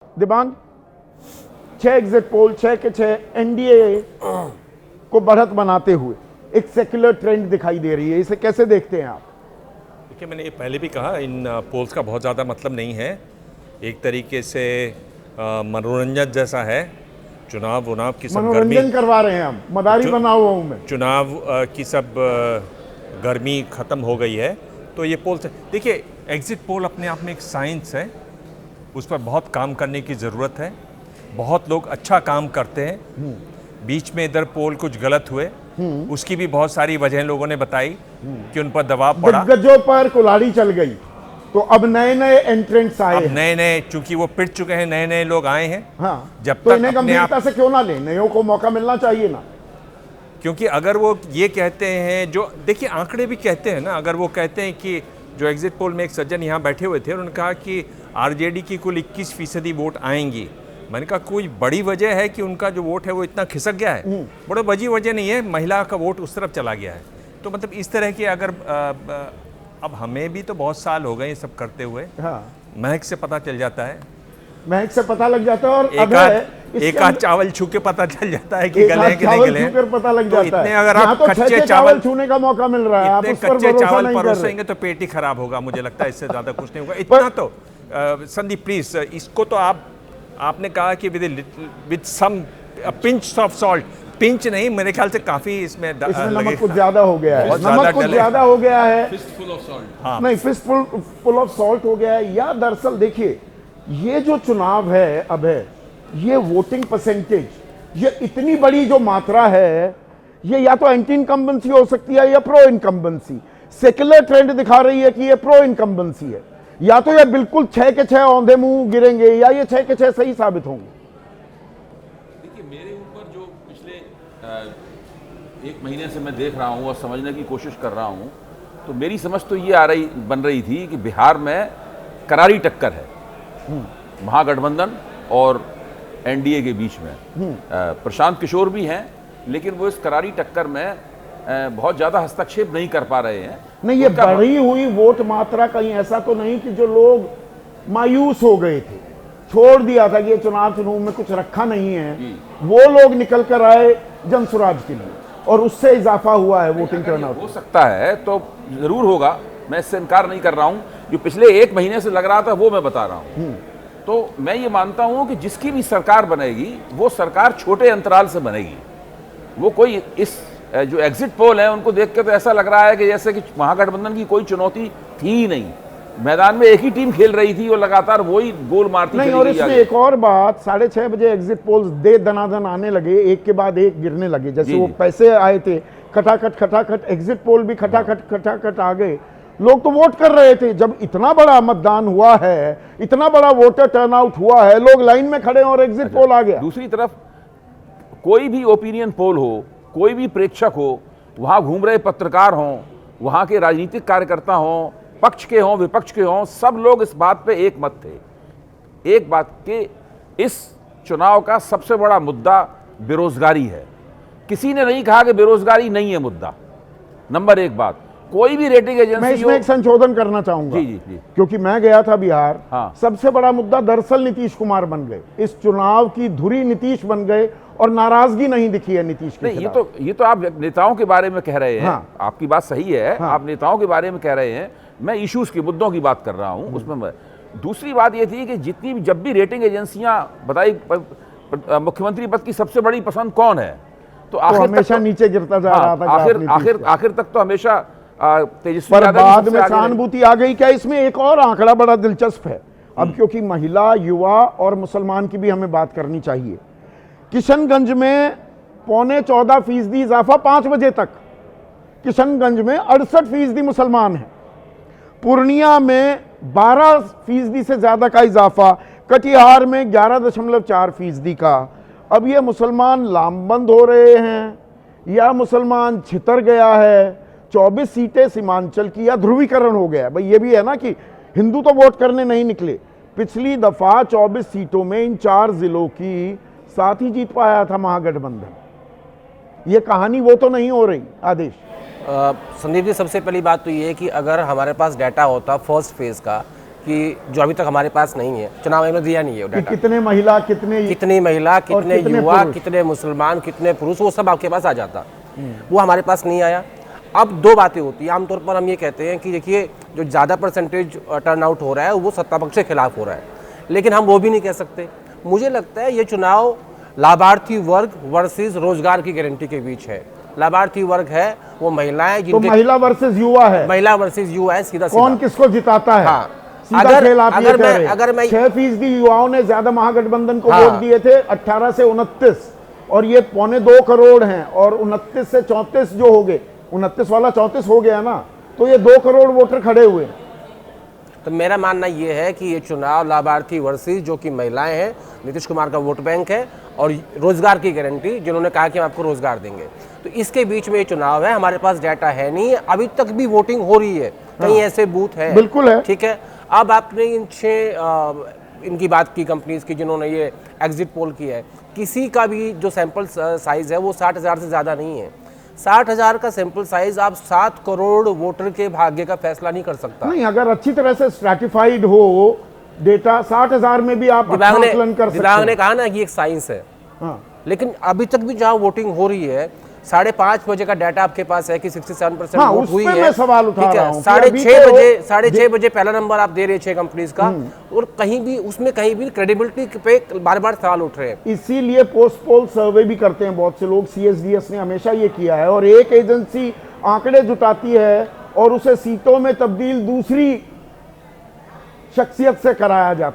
Dibang, 6 exit poll, 6 के 6 NDA को बढ़त बनाते हुए एक सेक्युलर ट्रेंड दिखाई दे रही है, इसे कैसे देखते हैं आप? देखिए, मैंने ये पहले भी कहा, इन पोल्स का बहुत ज़्यादा मतलब नहीं है। एक तरीके से मनोरंजन जैसा है। चुनाव की सब गर्मी मनोरंजन करवा रहे हैं हम, मदारी बना हुआ हूं मैं। चुनाव की सब गर्मी ख़त्म हो गई है, तो ये पोल्स, देखिए एग्जिट पोल अपने आप में एक साइंस है, उस पर बहुत काम करने की ज़रूरत है। बहुत लोग अच्छा काम करते हैं, बीच में इधर पोल कुछ गलत हुए, उसकी भी बहुत सारी वजह लोगों ने बताई कि उन पर दबाव पड़ा, दिग्गजों पर कुल्हाड़ी चल गई, तो अब नए नए एंट्रेंट्स आए हैं। नए चूंकि वो पिट चुके हैं, नए लोग आए हैं। हाँ, जब तो तक इन्हें अपने गंभीरता से क्यों ना लें, नयों को मौका मिलना चाहिए ना। क्योंकि अगर वो ये कहते हैं, जो देखिए आंकड़े भी कहते हैं ना, अगर वो कहते हैं कि जो एग्जिट पोल में एक सज्जन यहाँ बैठे हुए थे, उन्होंने कहा कि आरजेडी की कुल 21% वोट आएंगी। मैंने कहा कोई बड़ी वजह है कि उनका जो वोट है वो इतना खिसक गया है? बड़ी बड़ी वजह नहीं है, महिला का वोट उस तरफ चला गया है। तो मतलब इस तरह के अगर अब हमें भी तो बहुत साल हो गए ये सब करते हुए। हाँ, महक से पता चल जाता है, महक से पता लग जाता है, और एक आध चावल छू के पता चल जाता है कि गले हैं कि नहीं गले हैं। पता लग तो जाता इतने है। अगर यहाँ आप तो कच्चे चावल छूने का मौका मिल रहा है, आप इतने उस पर कच्चे भरोसा चावल नहीं कर रहे। परोसेंगे तो पेट ही खराब होगा, मुझे लगता है इससे ज्यादा कुछ नहीं होगा। इतना तो संदीप प्लीज, इसको तो आपने कहा कि with some pinch of salt, pinch नहीं, मेरे ख्याल से काफी इसमें नमक कुछ ज्यादा हो गया है, बहुत नमक ज्यादा कुछ डले। ज्यादा हो गया है, फिस्टफुल ऑफ सॉल्ट। हाँ। नहीं, फिस्टफुल ऑफ सॉल्ट हो गया है। या दरअसल देखिए, ये जो चुनाव है अब है, ये वोटिंग परसेंटेज, ये इतनी बड़ी जो मात्रा है, ये या तो एंटी इनकम्बेंसी हो सकती है या प्रो इनकम्बेंसी। सेक्युलर ट्रेंड दिखा रही है कि ये प्रो इनकम्बेंसी है, या तो ये बिल्कुल 6 के 6 औंधे मुंह गिरेंगे, या ये 6 के 6 सही साबित होंगे। देखिए, मेरे ऊपर जो पिछले एक महीने से मैं देख रहा हूँ और समझने की कोशिश कर रहा हूँ, तो मेरी समझ तो ये बन रही थी कि बिहार में करारी टक्कर है महागठबंधन और एनडीए के बीच में। प्रशांत किशोर भी हैं, लेकिन वो इस करारी टक्कर में बहुत ज़्यादा हस्तक्षेप नहीं कर पा रहे हैं। नहीं, ये बढ़ी हुई वोट मात्रा कहीं ऐसा तो नहीं कि जो लोग मायूस हो गए थे, छोड़ दिया था कि ये चुनाव में कुछ रखा नहीं है, वो लोग निकल कर आए जनसुराज के लिए, और उससे इजाफा हुआ है वोटिंग टर्नआउट। हो सकता है तो जरूर होगा, मैं इससे इनकार नहीं कर रहा हूं। जो पिछले एक महीने से लग रहा था वो मैं बता रहा हूं। तो मैं ये मानता हूं कि जिसकी भी सरकार बनेगी वो सरकार छोटे अंतराल से बनेगी। वो कोई इस जो एग्जिट पोल है उनको देख के तो ऐसा लग रहा है कि जैसे कि महागठबंधन की कोई चुनौती थी ही नहीं, मैदान में एक ही टीम खेल रही थी, वो लगातार वही गोल मारती नहीं। और इसमें एक और बात, 6:30 बजे एग्जिट पोल्स दे दनादन आने लगे, एक के बाद एक गिरने लगे, जैसे वो पैसे आए थे खटाखट, एग्जिट पोल भी खटाखट आ गए। लोग तो वोट कर रहे थे। जब इतना बड़ा मतदान हुआ है, इतना बड़ा वोटर टर्नआउट हुआ है, लोग लाइन में खड़े और एग्जिट पोल आ गया। दूसरी तरफ कोई भी ओपिनियन पोल हो, कोई भी प्रेक्षक हो, वहां घूम रहे पत्रकार हों, वहां के राजनीतिक कार्यकर्ता हों, पक्ष के हों विपक्ष के हों, सब लोग इस बात पे एक मत थे, एक बात कि इस चुनाव का सबसे बड़ा मुद्दा बेरोजगारी है। किसी ने नहीं कहा कि बेरोजगारी नहीं है मुद्दा। नंबर एक बात, कोई भी रेटिंग एजेंसी, मैं इसमें एक संशोधन करना चाहूंगा, जी। क्योंकि मैं गया था बिहार। हाँ। सबसे बड़ा मुद्दा दरअसल नीतीश कुमार बन गए, इस चुनाव की धुरी नीतीश बन गए, और नाराजगी नहीं दिखी है नीतीश के नहीं। खिलाफ। ये तो आप नेताओं के बारे में कह रहे हैं। हाँ। आपकी बात सही है। हाँ। आप नेताओं के बारे में कह रहे हैं, मैं इश्यूज की, मुद्दों की बात कर रहा हूं। उसमें दूसरी बात ये थी कि जब भी रेटिंग एजेंसियां बताई मुख्यमंत्री पद की सबसे बड़ी पसंद कौन है, तो आखिर हमेशा नीचे गिरता जा रहा था। आखिर तक तो हमेशा तेजस्वी पर यादव बाद सबसे में आगे रहे। सहानुभूति आ गई। क्या इसमें एक और आंकड़ा बड़ा दिलचस्प है अब, क्योंकि महिला, युवा और मुसलमान की भी हमें बात करनी चाहिए। किशनगंज में 14.25% इजाफा 5 बजे तक, किशनगंज में 68% मुसलमान है, पूर्णिया में 12% से ज्यादा का इजाफा, कटिहार में 11.4% का। अब ये मुसलमान लामबंद हो रहे हैं या मुसलमान छितर गया है? 24 सीटें सीमांचल की, या ध्रुवीकरण हो गया? भाई ये भी है ना कि हिंदू तो वोट करने नहीं निकले। पिछली दफा 24 सीटों में इन 4 जिलों की साथ ही जीत पाया था महागठबंधन। ये कहानी वो तो नहीं हो रही। आदेश। संदीप जी, सबसे पहली बात तो ये है कि अगर हमारे पास डाटा होता फर्स्ट फेज़ का कि जो अभी तक हमारे पास नहीं है, चुनाव आयोग ने दिया नहीं है वो कि डाटा। कितने महिला, कितने कितनी महिला, कितने कितने युवा, पुरुष। कितने मुसलमान, कितने पुरुष, वो सब आपके पास आ जाता। वो हमारे पास नहीं आया। अब दो बातें होती हैं, आमतौर पर हम ये कहते हैं कि देखिए जो ज़्यादा परसेंटेज टर्नआउट हो रहा है वो सत्ता पक्ष के खिलाफ हो रहा है, लेकिन हम वो भी नहीं कह सकते। मुझे लगता है ये चुनाव लाभार्थी वर्ग वर्सेस रोजगार की गारंटी के बीच है। लाभार्थी वर्ग है वो महिलाएं, तो जिनके महिला वर्सेस युवा है, महिला वर्सेस युवा है, सीधा कौन किसको जिताता है? हाँ। सीधा खेल आप ये कह रहे हैं। अगर मैं 6% युवाओं ने ज्यादा महागठबंधन को हाँ। वोट दिए थे, 18 से 29, और ये 1.25 करोड़ हैं, और 29 से 34 जो हो गए, 29 वाला 34 हो गया ना, तो ये 2 करोड़ वोटर खड़े हुए। तो मेरा मानना ये है कि ये चुनाव लाभार्थी वर्सेस जो कि महिलाएं हैं, नीतीश कुमार का वोट बैंक है, और रोजगार की गारंटी जिन्होंने कहा कि हम आपको रोजगार देंगे, तो इसके बीच में ये चुनाव है। हमारे पास डाटा है नहीं, अभी तक भी वोटिंग हो रही है, कहीं ऐसे बूथ है, बिल्कुल है, ठीक है। अब आपने इन 6 इनकी बात की कंपनीज की जिन्होंने ये एग्जिट पोल किया है, किसी का भी जो सैंपल साइज है वो 60,000 से ज़्यादा नहीं है। 60,000 का सैंपल साइज आप 7 करोड़ वोटर के भाग्य का फैसला नहीं कर सकता। नहीं, अगर अच्छी तरह से स्ट्रैटिफाइड हो डेटा, 60,000 में भी आप अच्छा आकलन कर सकते दिमाग ने हैं। कहा ना कि एक साइंस है, हाँ। लेकिन अभी तक भी जहां वोटिंग हो रही है, 5:30 बजे का डाटा आपके पास है कि 67% हाँ, वोट उस हुई पे है। मैं सवाल उठा ठीक रहा है, हूं कि 6:30 अभी बजे तो 6:30 बजे पहला नंबर आप दे रहे हैं 6 कंपनीज का, और कहीं भी उसमें कहीं भी क्रेडिबिलिटी पे बार बार सवाल उठ रहे हैं। इसीलिए पोस्ट पोल सर्वे भी करते हैं बहुत से लोग। CSDS ने हमेशा ये किया है, और एक एजेंसी आंकड़े जुटाती है और उसे सीटों में तब्दील दूसरी शख्सियत से कराया जाता है।